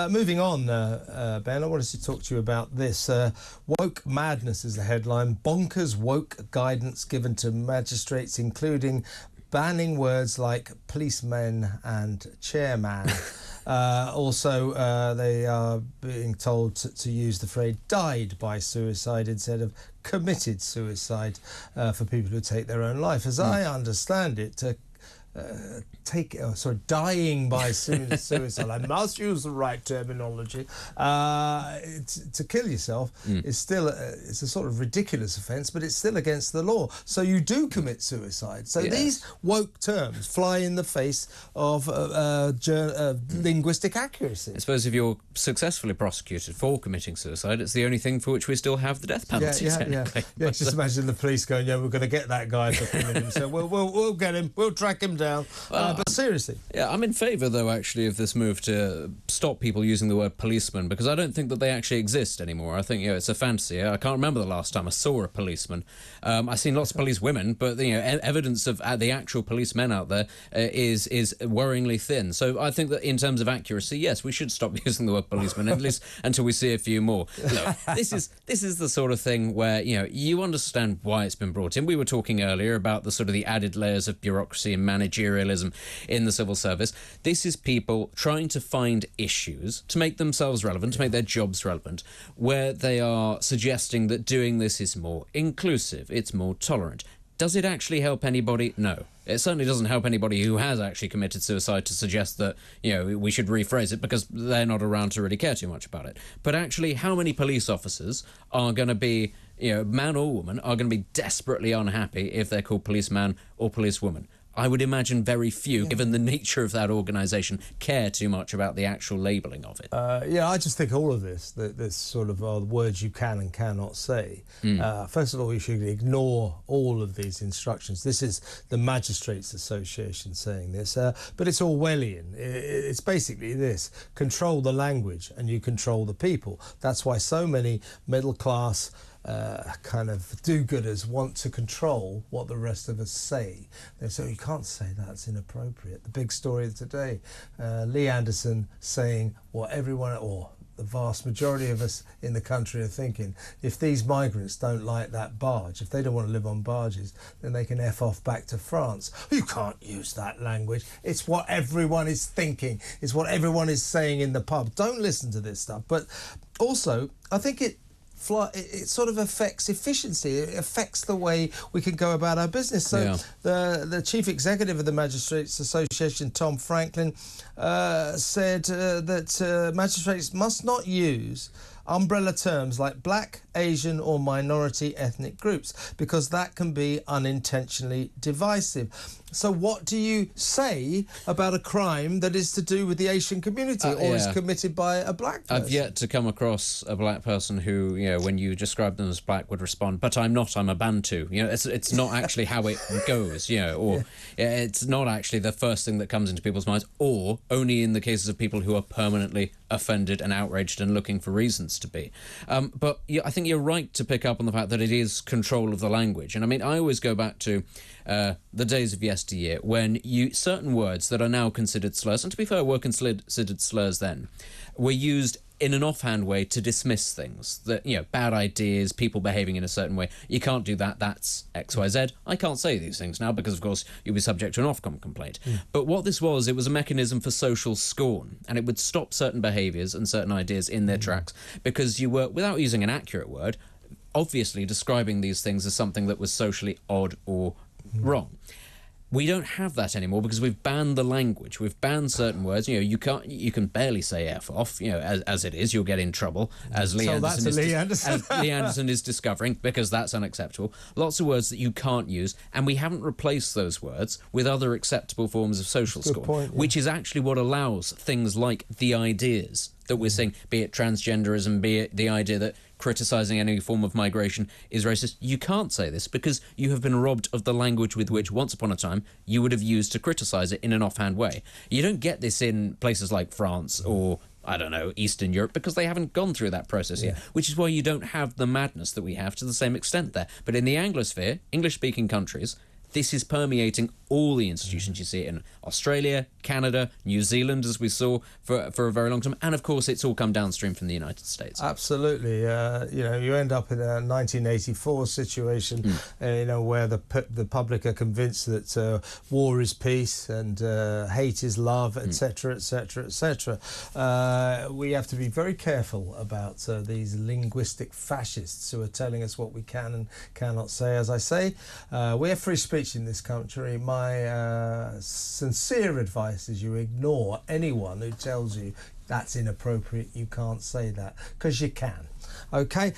Moving on, Ben, I wanted to talk to you about this. Woke madness is the headline. Bonkers woke guidance given to magistrates, including banning words like policemen and chairman. Also, they are being told to use the phrase died by suicide instead of committed suicide for people who take their own life. As I understand it, dying by suicide, I must use the right terminology, to kill yourself is still it's a sort of ridiculous offence, but it's still against the law, so you do commit suicide. So these woke terms fly in the face of linguistic accuracy. I suppose if you're successfully prosecuted for committing suicide, it's the only thing for which we still have the death penalty. Just imagine the police going, we're going to get that guy for killing him, so we'll get him, we'll track him down. But seriously. Yeah, I'm in favour, though, actually, of this move to stop people using the word policeman, because I don't think that they actually exist anymore. I think, it's a fantasy. I can't remember the last time I saw a policeman. I've seen lots of police women, but, evidence of the actual policemen out there is worryingly thin. So I think that in terms of accuracy, yes, we should stop using the word policeman, at least until we see a few more. Look, this is the sort of thing where, you understand why it's been brought in. We were talking earlier about the added layers of bureaucracy and managerialism in the civil service. This is people trying to find issues to make themselves relevant, to make their jobs relevant, where they are suggesting that doing this is more inclusive, it's more tolerant. Does it actually help anybody? No. It certainly doesn't help anybody who has actually committed suicide to suggest that, we should rephrase it, because they're not around to really care too much about it. But actually, how many police officers are going to be, man or woman, are going to be desperately unhappy if they're called policeman or policewoman? I would imagine very few, given the nature of that organisation, care too much about the actual labelling of it. I just think all of this sort of are the words you can and cannot say. First of all, you should ignore all of these instructions. This is the Magistrates Association saying this, but it's Orwellian. It's basically this: control the language and you control the people. That's why so many middle-class kind of do-gooders want to control what the rest of us say. They say, you can't say that, it's inappropriate. The big story of today, Lee Anderson saying what everyone, or the vast majority of us in the country are thinking: if these migrants don't like that barge, if they don't want to live on barges, then they can F off back to France. You can't use that language. It's what everyone is thinking. It's what everyone is saying in the pub. Don't listen to this stuff. But also, I think it sort of affects efficiency. It affects the way we can go about our business. So the chief executive of the Magistrates Association, Tom Franklin, said that magistrates must not use umbrella terms like black, Asian or minority ethnic groups, because that can be unintentionally divisive. So what do you say about a crime that is to do with the Asian community or is committed by a black person? I've yet to come across a black person who, when you describe them as black, would respond, but I'm not, I'm a Bantu. It's not actually how it goes, or it's not actually the first thing that comes into people's minds, or only in the cases of people who are permanently offended and outraged and looking for reasons to be. But I think you're right to pick up on the fact that it is control of the language. And I mean, I always go back to the days of yesteryear when certain words that are now considered slurs, and to be fair, were considered slurs then, were used in an offhand way to dismiss things. That, bad ideas, people behaving in a certain way. You can't do that, that's XYZ. I can't say these things now because, of course, you'll be subject to an Ofcom complaint. But what this was, it was a mechanism for social scorn, and it would stop certain behaviours and certain ideas in their tracks because you were, without using an accurate word, obviously describing these things as something that was socially odd or wrong. We don't have that anymore because we've banned the language. We've banned certain words. You can barely say F off. As it is, you'll get in trouble. As Lee Anderson is discovering, because that's unacceptable. Lots of words that you can't use, and we haven't replaced those words with other acceptable forms of social scorn, which is actually what allows things like the ideas that we're seeing, be it transgenderism, be it the idea that criticising any form of migration is racist. You can't say this because you have been robbed of the language with which, once upon a time, you would have used to criticise it in an offhand way. You don't get this in places like France or, I don't know, Eastern Europe, because they haven't gone through that process yet, which is why you don't have the madness that we have to the same extent there. But in the Anglosphere, English-speaking countries, this is permeating all the institutions. You see it in Australia, Canada, New Zealand, as we saw for a very long time, and of course it's all come downstream from the United States. Absolutely. You end up in a 1984 situation, where the public are convinced that war is peace and hate is love, etc., etc., etc. We have to be very careful about these linguistic fascists who are telling us what we can and cannot say. As I say, we have free speech in this country. My sincere advice is you ignore anyone who tells you that's inappropriate, you can't say that, because you can. Okay?